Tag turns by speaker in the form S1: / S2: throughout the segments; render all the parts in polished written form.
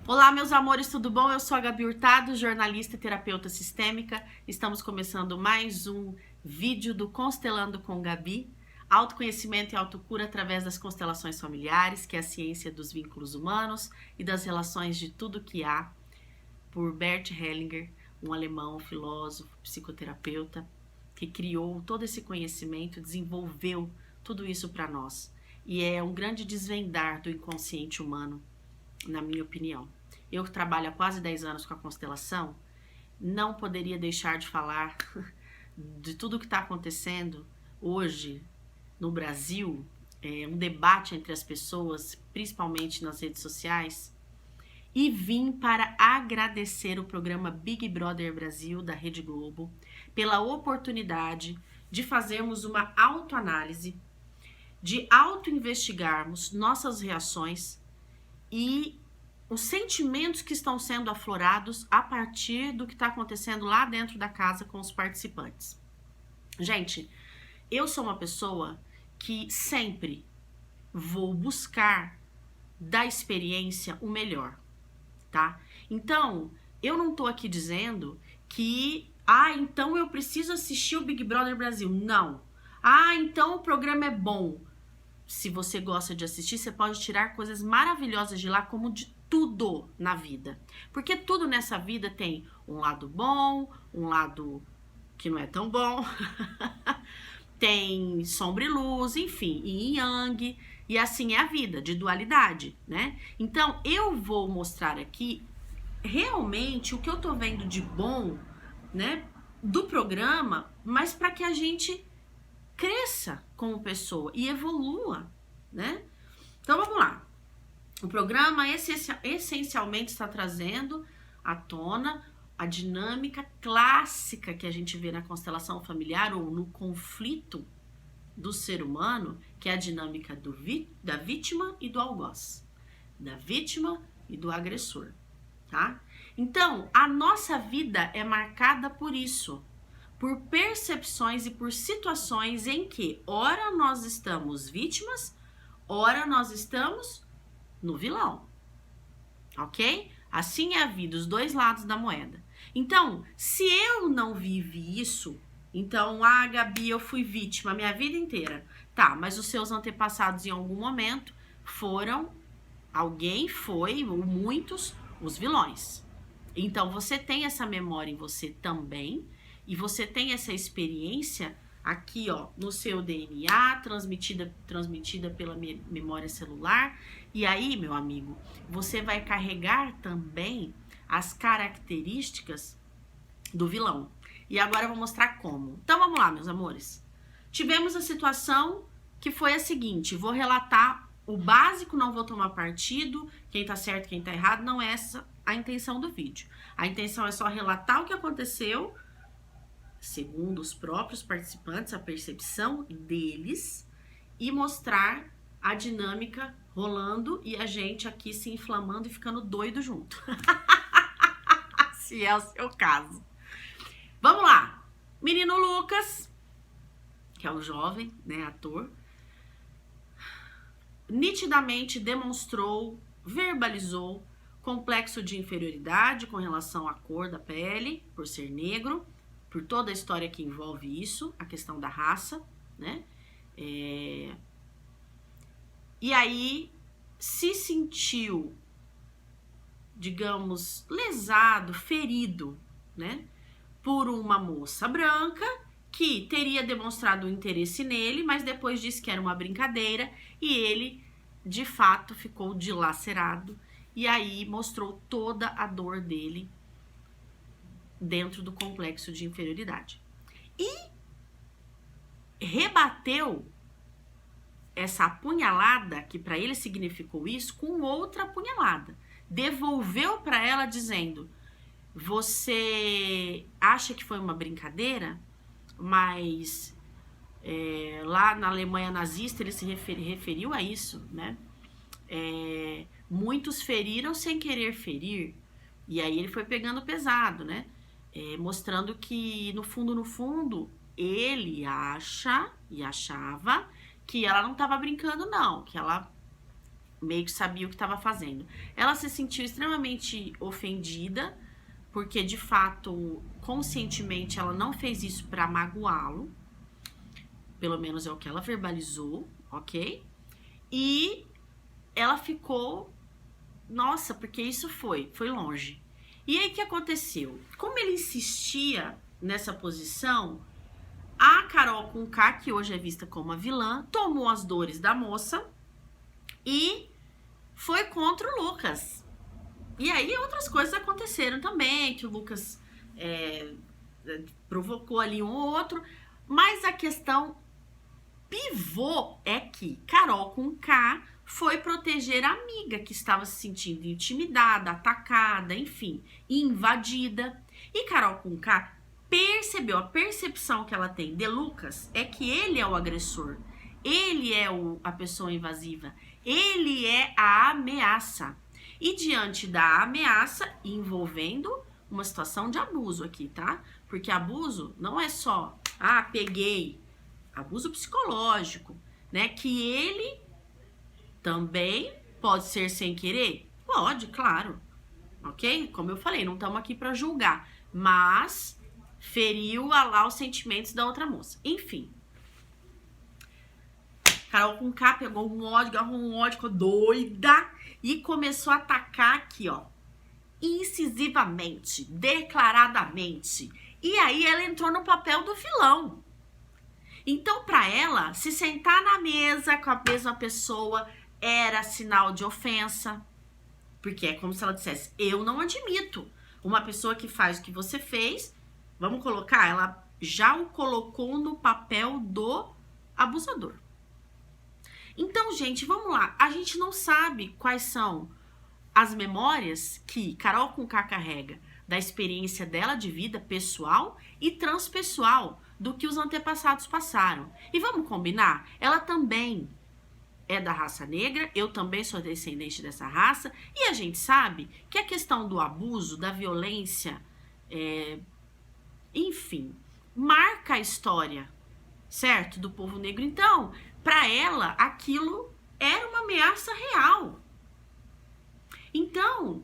S1: Olá, meus amores, tudo bom? Eu sou a Gabi Hurtado, jornalista e terapeuta sistêmica. Estamos começando mais um vídeo do Constelando com Gabi. Autoconhecimento e autocura através das constelações familiares, que é a ciência dos vínculos humanos e das relações de tudo que há, por Bert Hellinger, um alemão, filósofo, psicoterapeuta, que criou todo esse conhecimento, desenvolveu tudo isso para nós. E é um grande desvendar do inconsciente humano, na minha opinião. Eu que trabalho há quase 10 anos com a constelação, não poderia deixar de falar de tudo que está acontecendo hoje no Brasil, um debate entre as pessoas, principalmente nas redes sociais, e vim para agradecer o programa Big Brother Brasil da Rede Globo pela oportunidade de fazermos uma autoanálise, de auto-investigarmos nossas reações e os sentimentos que estão sendo aflorados a partir do que está acontecendo lá dentro da casa com os participantes. Gente, eu sou uma pessoa que sempre vou buscar da experiência o melhor, tá? Então, eu não tô aqui dizendo que, então eu preciso assistir o Big Brother Brasil. Não. Então o programa é bom. Se você gosta de assistir, você pode tirar coisas maravilhosas de lá, como de tudo na vida. Porque tudo nessa vida tem um lado bom, um lado que não é tão bom, tem sombra e luz, enfim, yin e yang, e assim é a vida, de dualidade, né? Então, eu vou mostrar aqui realmente o que eu tô vendo de bom, né, do programa, mas para que a gente cresça como pessoa e evolua, né? Então vamos lá. O programa essencialmente está trazendo à tona a dinâmica clássica que a gente vê na constelação familiar ou no conflito do ser humano, que é a dinâmica da vítima e do algoz, da vítima e do agressor, tá? Então, a nossa vida é marcada por isso, por percepções e por situações em que, ora nós estamos vítimas, ora nós estamos no vilão, ok? Assim é a vida, os dois lados da moeda. Então, se eu não vivi isso, então, Gabi, eu fui vítima a minha vida inteira. Tá, mas os seus antepassados em algum momento alguém foi, ou muitos, os vilões. Então, você tem essa memória em você também, e você tem essa experiência aqui, ó, no seu DNA, transmitida pela memória celular. E aí, meu amigo, você vai carregar também as características do vilão. E agora eu vou mostrar como. Então, vamos lá, meus amores. Tivemos a situação que foi a seguinte, vou relatar o básico, não vou tomar partido, quem tá certo, quem tá errado, não é essa a intenção do vídeo. A intenção é só relatar o que aconteceu, segundo os próprios participantes, a percepção deles, e mostrar a dinâmica rolando e a gente aqui se inflamando e ficando doido junto. Se é o seu caso. Vamos lá. Menino Lucas, que é o jovem, né, ator, nitidamente demonstrou, verbalizou complexo de inferioridade com relação à cor da pele, por ser negro, por toda a história que envolve isso, a questão da raça, né? E aí se sentiu, digamos, lesado, ferido, né? Por uma moça branca que teria demonstrado interesse nele, mas depois disse que era uma brincadeira e ele, de fato, ficou dilacerado e aí mostrou toda a dor dele dentro do complexo de inferioridade. E rebateu essa apunhalada, que para ele significou isso, com outra apunhalada. Devolveu para ela dizendo: você acha que foi uma brincadeira, mas lá na Alemanha nazista ele se referiu a isso, né? Muitos feriram sem querer ferir. E aí ele foi pegando pesado, né? Mostrando que no fundo, ele acha e achava que ela não estava brincando, não, que ela meio que sabia o que estava fazendo. Ela se sentiu extremamente ofendida, porque de fato, conscientemente, ela não fez isso para magoá-lo. Pelo menos é o que ela verbalizou, ok? E ela ficou, nossa, porque isso foi longe. E aí o que aconteceu? Como ele insistia nessa posição, a Carol Conká, que hoje é vista como a vilã, tomou as dores da moça e foi contra o Lucas. E aí outras coisas aconteceram também, que o Lucas provocou ali um ou outro, mas a questão pivô é que Carol Conká foi proteger a amiga que estava se sentindo intimidada, atacada, enfim, invadida. E Carol Conká percebeu, a percepção que ela tem de Lucas é que ele é o agressor, ele é a pessoa invasiva, ele é a ameaça. E diante da ameaça, envolvendo uma situação de abuso aqui, tá? Porque abuso não é só, peguei, abuso psicológico, né? Que ele também pode ser sem querer? Pode, claro. Ok? Como eu falei, não estamos aqui para julgar. Mas feriu lá os sentimentos da outra moça. Enfim. Carol Conká pegou um ódio, agarrou um ódio, ficou doida e começou a atacar aqui, ó. Incisivamente, declaradamente. E aí ela entrou no papel do vilão. Então, para ela, se sentar na mesa com a mesma pessoa era sinal de ofensa. Porque é como se ela dissesse, eu não admito. Uma pessoa que faz o que você fez, vamos colocar, ela já o colocou no papel do abusador. Então, gente, vamos lá. A gente não sabe quais são as memórias que Carol Conká carrega da experiência dela de vida pessoal e transpessoal, do que os antepassados passaram. E vamos combinar? Ela também é da raça negra, eu também sou descendente dessa raça, e a gente sabe que a questão do abuso, da violência, enfim, marca a história, certo? Do povo negro. Então, para ela, aquilo era uma ameaça real. Então,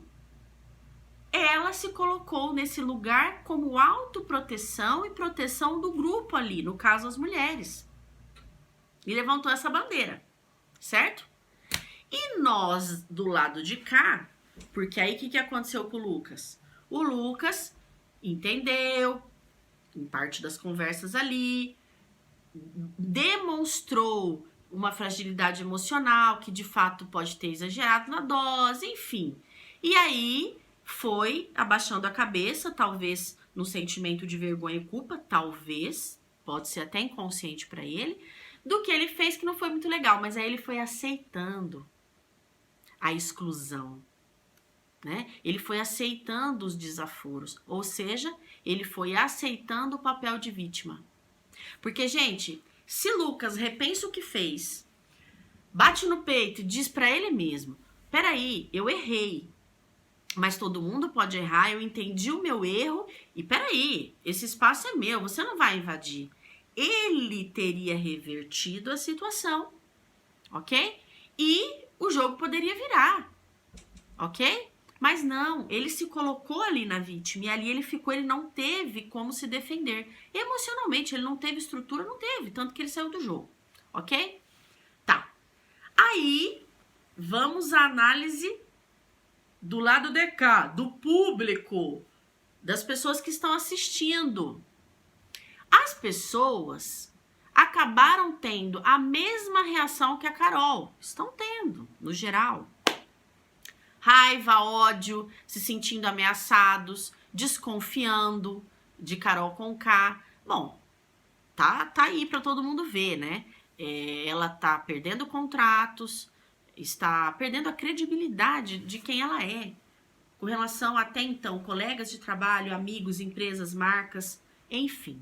S1: ela se colocou nesse lugar como autoproteção e proteção do grupo ali, no caso as mulheres. E levantou essa bandeira, certo? E nós, do lado de cá, porque aí o que aconteceu com o Lucas? O Lucas entendeu, em parte das conversas ali, demonstrou uma fragilidade emocional, que de fato pode ter exagerado na dose, enfim. E aí foi abaixando a cabeça, talvez no sentimento de vergonha e culpa, talvez, pode ser até inconsciente para ele, do que ele fez que não foi muito legal, mas aí ele foi aceitando a exclusão, né? Ele foi aceitando os desaforos, ou seja, ele foi aceitando o papel de vítima. Porque, gente, se Lucas repensa o que fez, bate no peito e diz para ele mesmo, peraí, eu errei, mas todo mundo pode errar, eu entendi o meu erro e peraí, esse espaço é meu, você não vai invadir. Ele teria revertido a situação, ok? E o jogo poderia virar, ok? Mas não, ele se colocou ali na vítima e ali ele ficou, ele não teve como se defender. Emocionalmente, ele não teve estrutura, não teve, tanto que ele saiu do jogo, ok? Tá. Aí, vamos à análise do lado de cá, do público, das pessoas que estão assistindo. As pessoas acabaram tendo a mesma reação que a Carol. Estão tendo, no geral. Raiva, ódio, se sentindo ameaçados, desconfiando de Carol Conká. Bom, tá aí para todo mundo ver, né? Ela tá perdendo contratos, está perdendo a credibilidade de quem ela é, com relação até então, colegas de trabalho, amigos, empresas, marcas, enfim.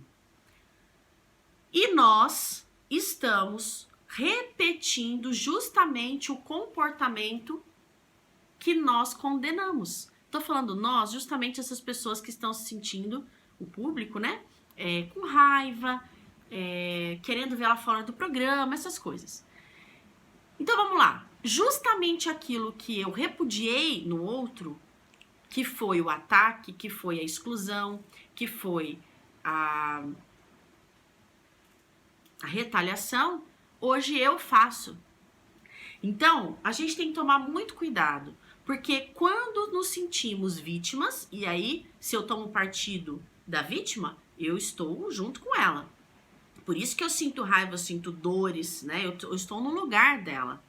S1: E nós estamos repetindo justamente o comportamento que nós condenamos. Tô falando nós, justamente essas pessoas que estão se sentindo, o público, né? Com raiva, querendo ver ela fora do programa, essas coisas. Então vamos lá. justamente aquilo que eu repudiei no outro, que foi o ataque, que foi a exclusão, que foi a retaliação, hoje eu faço. Então, a gente tem que tomar muito cuidado, porque quando nos sentimos vítimas, e aí, se eu tomo partido da vítima, eu estou junto com ela. Por isso que eu sinto raiva, eu sinto dores, né? Eu estou no lugar dela.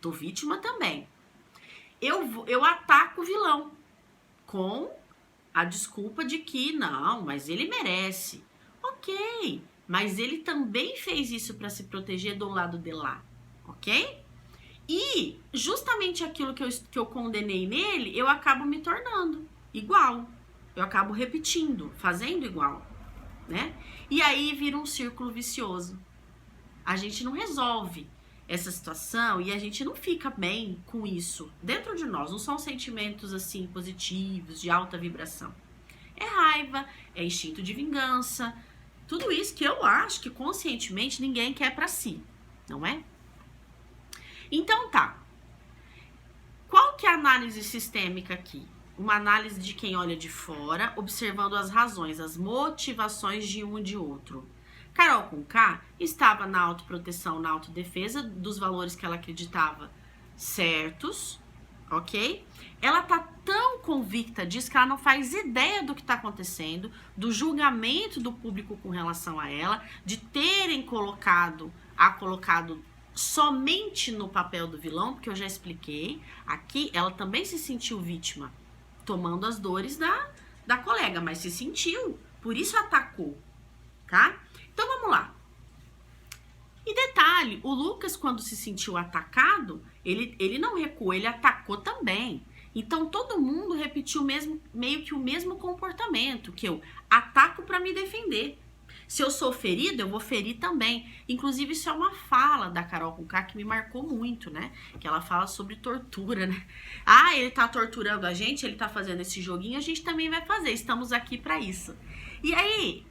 S1: Tô vítima também. Eu ataco o vilão com a desculpa de que não, mas ele merece. Ok, mas ele também fez isso para se proteger do lado de lá, ok? E justamente aquilo que eu condenei nele, eu acabo me tornando igual. Eu acabo repetindo, fazendo igual, né? E aí vira um círculo vicioso. A gente não resolve essa situação e a gente não fica bem com isso dentro de nós. Não são sentimentos assim positivos, de alta vibração. É raiva, é instinto de vingança, tudo isso que eu acho que conscientemente ninguém quer pra si, não é? Então tá. Qual que é a análise sistêmica aqui? Uma análise de quem olha de fora, observando as razões, as motivações de um e de outro. Carol Conká estava na autoproteção, na autodefesa, dos valores que ela acreditava certos, ok? Ela tá tão convicta disso que ela não faz ideia do que tá acontecendo, do julgamento do público com relação a ela, de terem colocado somente no papel do vilão, porque eu já expliquei. Aqui ela também se sentiu vítima, tomando as dores da colega, mas se sentiu, por isso atacou, tá? Então vamos lá. E detalhe, o Lucas, quando se sentiu atacado, ele não recuou, ele atacou também. Então todo mundo repetiu meio que o mesmo comportamento, que eu ataco para me defender. Se eu sou ferida, eu vou ferir também. Inclusive, isso é uma fala da Carol Conká que me marcou muito, né? Que ela fala sobre tortura, né? Ah, ele tá torturando a gente, ele tá fazendo esse joguinho, a gente também vai fazer. Estamos aqui para isso. E aí,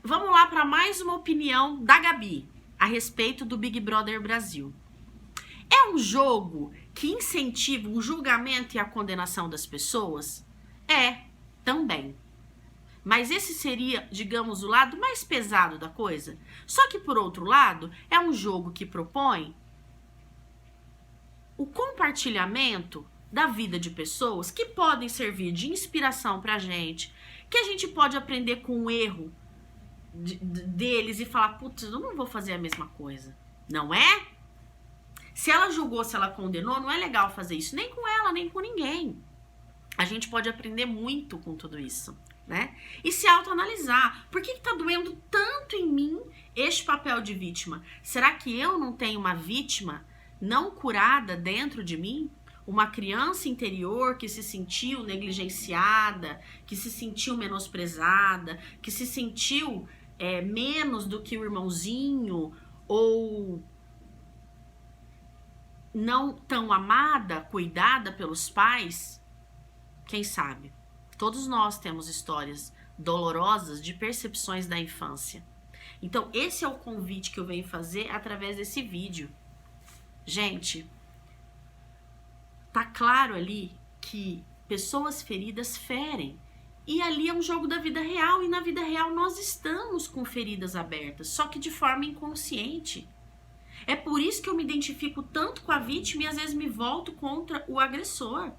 S1: vamos lá para mais uma opinião da Gabi a respeito do Big Brother Brasil. É um jogo que incentiva o julgamento e a condenação das pessoas? É, também. Mas esse seria, digamos, o lado mais pesado da coisa. Só que, por outro lado, é um jogo que propõe o compartilhamento da vida de pessoas que podem servir de inspiração pra gente, que a gente pode aprender com o erro deles e falar, putz, eu não vou fazer a mesma coisa. Não é? Se ela julgou, se ela condenou, não é legal fazer isso, nem com ela, nem com ninguém. A gente pode aprender muito com tudo isso, né? E se autoanalisar. Por que tá doendo tanto em mim este papel de vítima? Será que eu não tenho uma vítima não curada dentro de mim? Uma criança interior que se sentiu negligenciada, que se sentiu menosprezada, que se sentiu menos do que o irmãozinho, ou não tão amada, cuidada pelos pais? Quem sabe? Todos nós temos histórias dolorosas de percepções da infância. Então, esse é o convite que eu venho fazer através desse vídeo. Gente, tá claro ali que pessoas feridas ferem. E ali é um jogo da vida real, e na vida real nós estamos com feridas abertas, só que de forma inconsciente. É por isso que eu me identifico tanto com a vítima e às vezes me volto contra o agressor.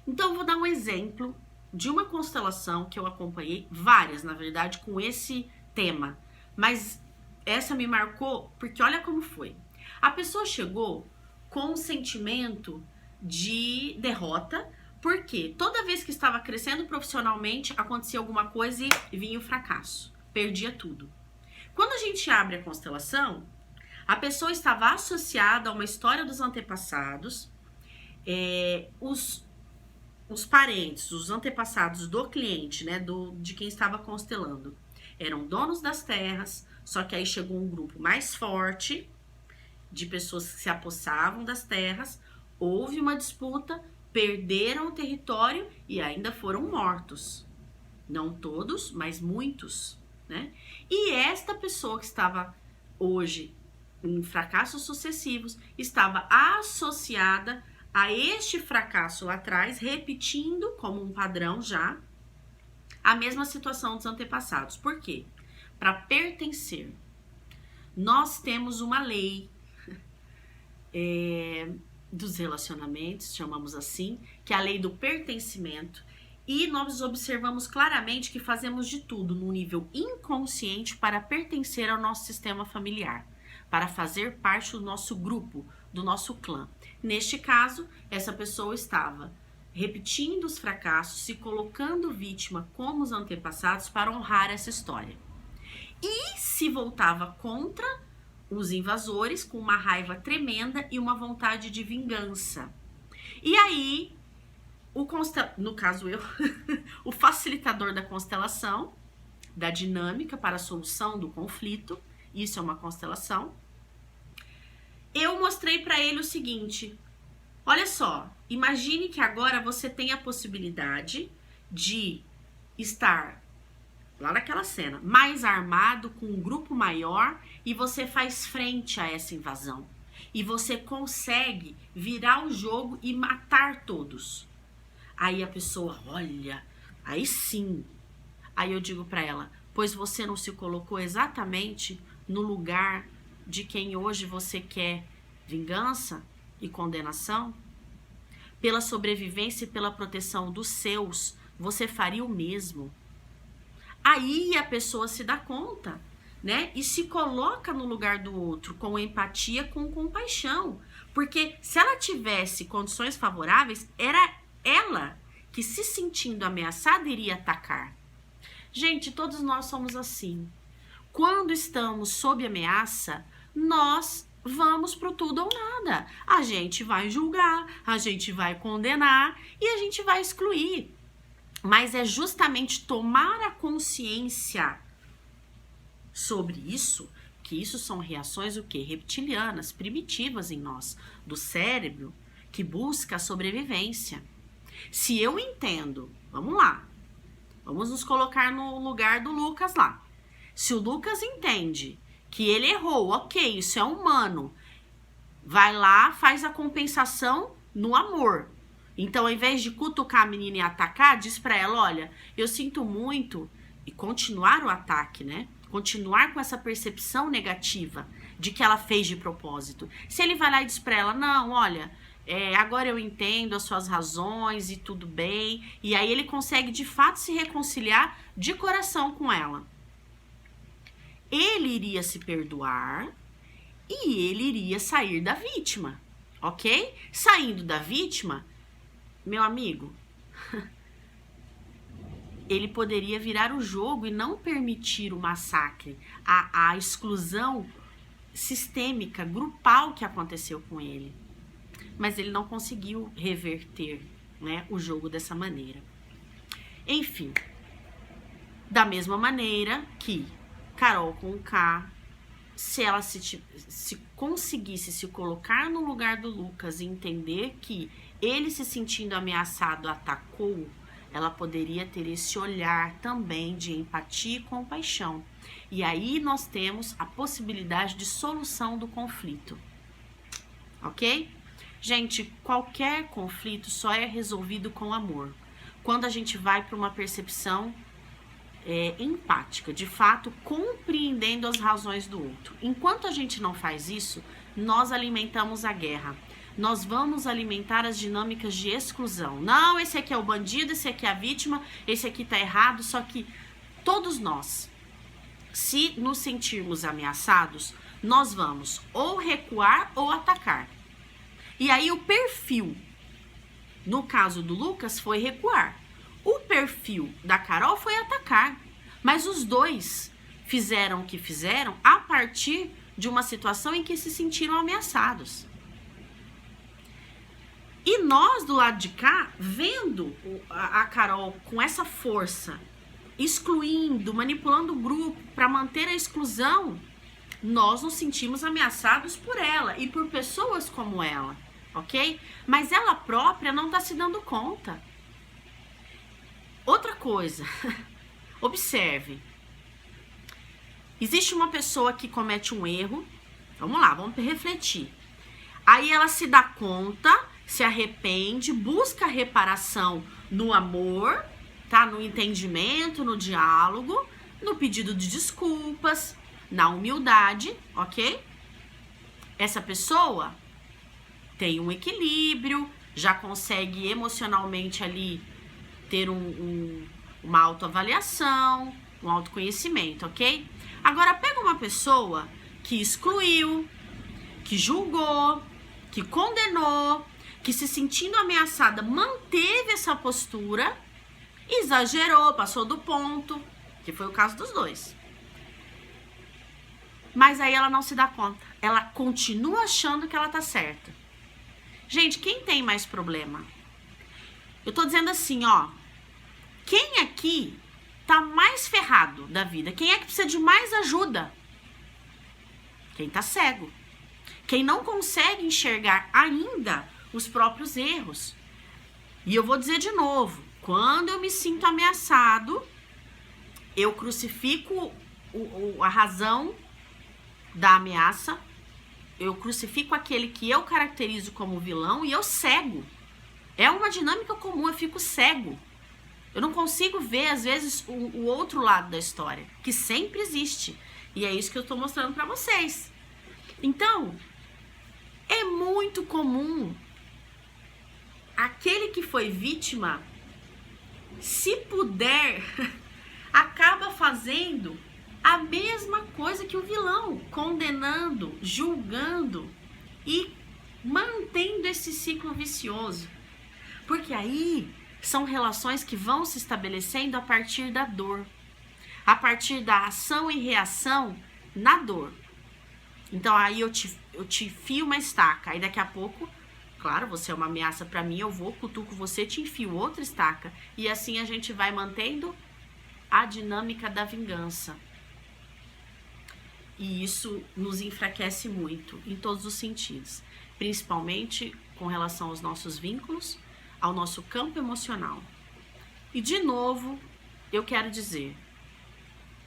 S1: Então eu vou dar um exemplo de uma constelação que eu acompanhei, várias na verdade, com esse tema. Mas essa me marcou porque olha como foi. A pessoa chegou com um sentimento de derrota, porque toda vez que estava crescendo profissionalmente, acontecia alguma coisa e vinha o fracasso. Perdia tudo. Quando a gente abre a constelação, a pessoa estava associada a uma história dos antepassados, os parentes, os antepassados do cliente, né, de quem estava constelando, eram donos das terras, só que aí chegou um grupo mais forte de pessoas que se apossavam das terras, houve uma disputa, perderam o território e ainda foram mortos. Não todos, mas muitos, né? E esta pessoa que estava hoje em fracassos sucessivos, estava associada a este fracasso lá atrás, repetindo como um padrão já a mesma situação dos antepassados. Por quê? Para pertencer. Nós temos uma lei dos relacionamentos, chamamos assim, que é a lei do pertencimento, e nós observamos claramente que fazemos de tudo no nível inconsciente para pertencer ao nosso sistema familiar, para fazer parte do nosso grupo, do nosso clã. Neste caso, essa pessoa estava repetindo os fracassos, se colocando vítima como os antepassados para honrar essa história. E se voltava contra os invasores com uma raiva tremenda e uma vontade de vingança. E aí, no caso eu, o facilitador da constelação, da dinâmica para a solução do conflito, isso é uma constelação, eu mostrei para ele o seguinte: olha só, imagine que agora você tem a possibilidade de estar lá naquela cena, mais armado, com um grupo maior, e você faz frente a essa invasão. E você consegue virar o jogo e matar todos. Aí a pessoa, olha, aí sim. Aí eu digo pra ela, pois você não se colocou exatamente no lugar de quem hoje você quer vingança e condenação? Pela sobrevivência e pela proteção dos seus, você faria o mesmo. Aí a pessoa se dá conta, né? E se coloca no lugar do outro com empatia, com compaixão. Porque se ela tivesse condições favoráveis, era ela que, se sentindo ameaçada, iria atacar. Gente, todos nós somos assim. Quando estamos sob ameaça, nós vamos pro tudo ou nada. A gente vai julgar, a gente vai condenar e a gente vai excluir. Mas é justamente tomar a consciência sobre isso, que isso são reações o quê? Reptilianas, primitivas em nós, do cérebro, que busca a sobrevivência. Se eu entendo, vamos lá, vamos nos colocar no lugar do Lucas lá. Se o Lucas entende que ele errou, ok, isso é humano, vai lá, faz a compensação no amor. Então, ao invés de cutucar a menina e atacar, diz pra ela, olha, eu sinto muito, e continuar o ataque, né? Continuar com essa percepção negativa de que ela fez de propósito. Se ele vai lá e diz pra ela, não, olha, agora eu entendo as suas razões e tudo bem, e aí ele consegue de fato se reconciliar de coração com ela. Ele iria se perdoar e ele iria sair da vítima, ok? Saindo da vítima, meu amigo, ele poderia virar o jogo e não permitir o massacre, a exclusão sistêmica, grupal que aconteceu com ele. Mas ele não conseguiu reverter, né, o jogo dessa maneira. Enfim, da mesma maneira que Carol com K, se ela se conseguisse se colocar no lugar do Lucas e entender que ele, se sentindo ameaçado, atacou, ela poderia ter esse olhar também de empatia e compaixão. E aí nós temos a possibilidade de solução do conflito. Ok? Gente, qualquer conflito só é resolvido com amor. Quando a gente vai para uma percepção empática, de fato, compreendendo as razões do outro. Enquanto a gente não faz isso, nós alimentamos a guerra. Nós vamos alimentar as dinâmicas de exclusão. Não, esse aqui é o bandido, esse aqui é a vítima, esse aqui tá errado. Só que todos nós, se nos sentirmos ameaçados, nós vamos ou recuar ou atacar. E aí o perfil, no caso do Lucas, foi recuar. O perfil da Carol foi atacar. Mas os dois fizeram o que fizeram a partir de uma situação em que se sentiram ameaçados. E nós, do lado de cá, vendo a Carol com essa força, excluindo, manipulando o grupo para manter a exclusão, nós nos sentimos ameaçados por ela e por pessoas como ela, ok? Mas ela própria não está se dando conta. Outra coisa, observe. Existe uma pessoa que comete um erro Vamos lá, vamos refletir. Aí ela se dá conta, se arrepende, busca reparação no amor, tá? No entendimento, no diálogo, no pedido de desculpas, na humildade, ok? Essa pessoa tem um equilíbrio, já consegue emocionalmente ali ter uma autoavaliação, um autoconhecimento, ok? Agora pega uma pessoa que excluiu, que julgou, que condenou, que se sentindo ameaçada manteve essa postura, exagerou, passou do ponto, que foi o caso dos dois. Mas aí ela não se dá conta, ela continua achando que ela tá certa. Gente, quem tem mais problema? Eu tô dizendo assim, ó, quem aqui tá mais ferrado da vida? Quem é que precisa de mais ajuda? Quem tá cego. Quem não consegue enxergar ainda os próprios erros. E eu vou dizer de novo, quando eu me sinto ameaçado, eu crucifico a razão da ameaça, eu crucifico aquele que eu caracterizo como vilão e eu cego. É uma dinâmica comum, eu fico cego. Eu não consigo ver, às vezes, o outro lado da história, que sempre existe. E é isso que eu estou mostrando para vocês. Então, é muito comum aquele que foi vítima, se puder, acaba fazendo a mesma coisa que o vilão, condenando, julgando e mantendo esse ciclo vicioso. Porque aí são relações que vão se estabelecendo a partir da dor, a partir da ação e reação na dor. Então aí eu te fio uma estaca, aí daqui a pouco, claro, você é uma ameaça pra mim, eu vou, cutuco você, te enfio outra estaca. E assim a gente vai mantendo a dinâmica da vingança. E isso nos enfraquece muito, em todos os sentidos. Principalmente com relação aos nossos vínculos, ao nosso campo emocional. E de novo, eu quero dizer,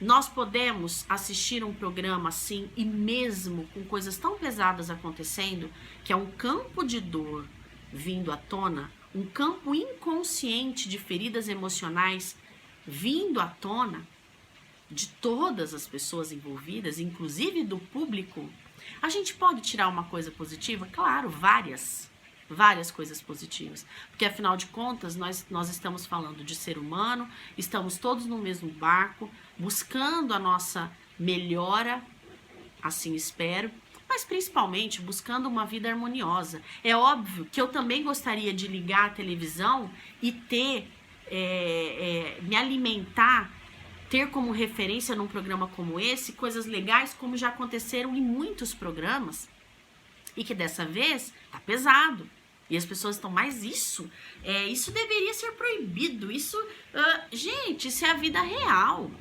S1: nós podemos assistir um programa assim e mesmo com coisas tão pesadas acontecendo, que é um campo de dor vindo à tona, um campo inconsciente de feridas emocionais vindo à tona, de todas as pessoas envolvidas, inclusive do público. A gente pode tirar uma coisa positiva? Claro, várias coisas positivas, porque afinal de contas nós estamos falando de ser humano, estamos todos no mesmo barco, buscando a nossa melhora, assim espero, mas principalmente buscando uma vida harmoniosa. É óbvio que eu também gostaria de ligar a televisão e ter, me alimentar, ter como referência num programa como esse, coisas legais como já aconteceram em muitos programas, e que dessa vez tá pesado. E as pessoas estão, mas isso deveria ser proibido, gente, isso é a vida real.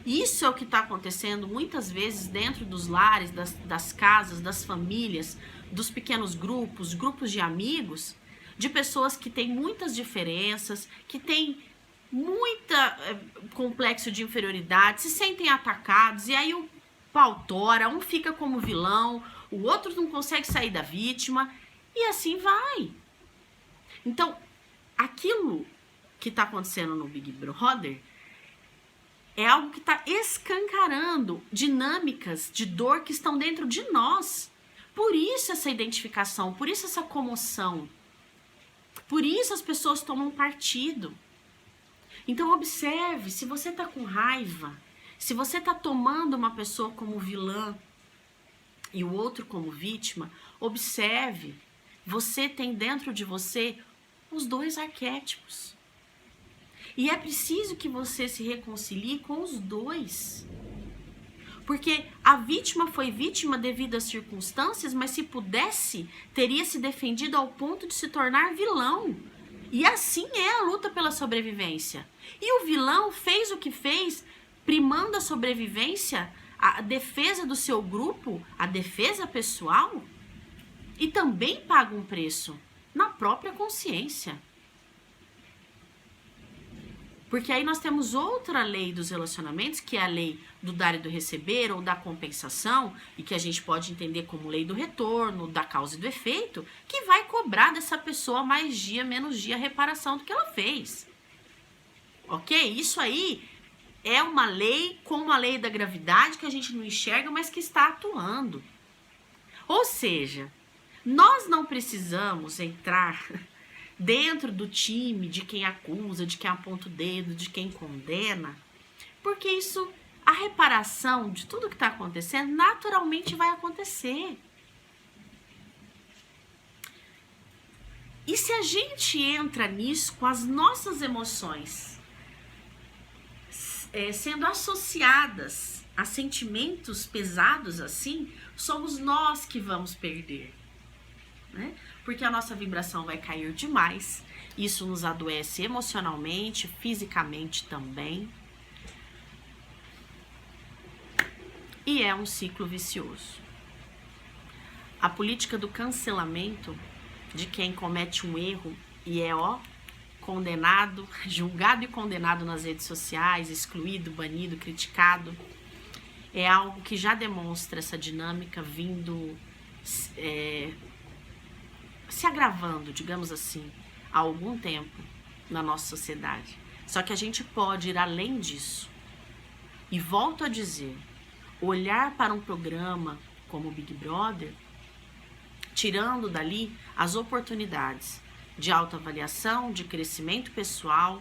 S1: Isso é o que está acontecendo muitas vezes dentro dos lares, das casas, das famílias, dos pequenos grupos de amigos, de pessoas que têm muitas diferenças, que têm muita complexo de inferioridade, se sentem atacados, e aí o pau tora, um fica como vilão, o outro não consegue sair da vítima, e assim vai. Então, aquilo que está acontecendo no Big Brother é algo que está escancarando dinâmicas de dor que estão dentro de nós. Por isso essa identificação, por isso essa comoção, por isso as pessoas tomam partido. Então observe, se você está com raiva, se você está tomando uma pessoa como vilã e o outro como vítima, observe, você tem dentro de você os dois arquétipos. E é preciso que você se reconcilie com os dois. Porque a vítima foi vítima devido às circunstâncias, mas se pudesse, teria se defendido ao ponto de se tornar vilão. E assim é a luta pela sobrevivência. E o vilão fez o que fez, primando a sobrevivência, a defesa do seu grupo, a defesa pessoal, e também paga um preço na própria consciência. Porque aí nós temos outra lei dos relacionamentos, que é a lei do dar e do receber, ou da compensação, e que a gente pode entender como lei do retorno, da causa e do efeito, que vai cobrar dessa pessoa mais dia, menos dia, a reparação do que ela fez. Ok? Isso aí é uma lei como a lei da gravidade, que a gente não enxerga, mas que está atuando. Ou seja, nós não precisamos entrar dentro do time de quem acusa, de quem aponta o dedo, de quem condena, porque isso, a reparação de tudo que está acontecendo, naturalmente vai acontecer. E se a gente entra nisso com as nossas emoções sendo associadas a sentimentos pesados assim, somos nós que vamos perder, né? Porque a nossa vibração vai cair demais, isso nos adoece emocionalmente, fisicamente também, e é um ciclo vicioso. A política do cancelamento de quem comete um erro e é condenado, julgado e condenado nas redes sociais, excluído, banido, criticado, é algo que já demonstra essa dinâmica vindo se agravando, digamos assim, há algum tempo na nossa sociedade. Só que a gente pode ir além disso. E volto a dizer, olhar para um programa como o Big Brother, tirando dali as oportunidades de autoavaliação, de crescimento pessoal,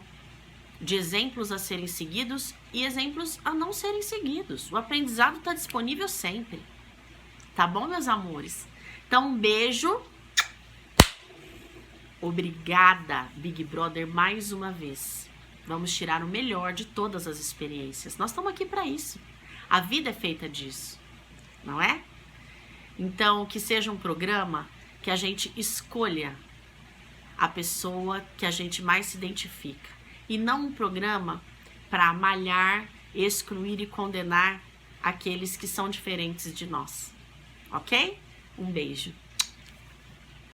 S1: de exemplos a serem seguidos e exemplos a não serem seguidos. O aprendizado está disponível sempre. Tá bom, meus amores? Então, um beijo. Obrigada, Big Brother, mais uma vez. Vamos tirar o melhor de todas as experiências. Nós estamos aqui para isso. A vida é feita disso, não é? Então, que seja um programa que a gente escolha a pessoa que a gente mais se identifica. E não um programa para malhar, excluir e condenar aqueles que são diferentes de nós. Ok? Um beijo.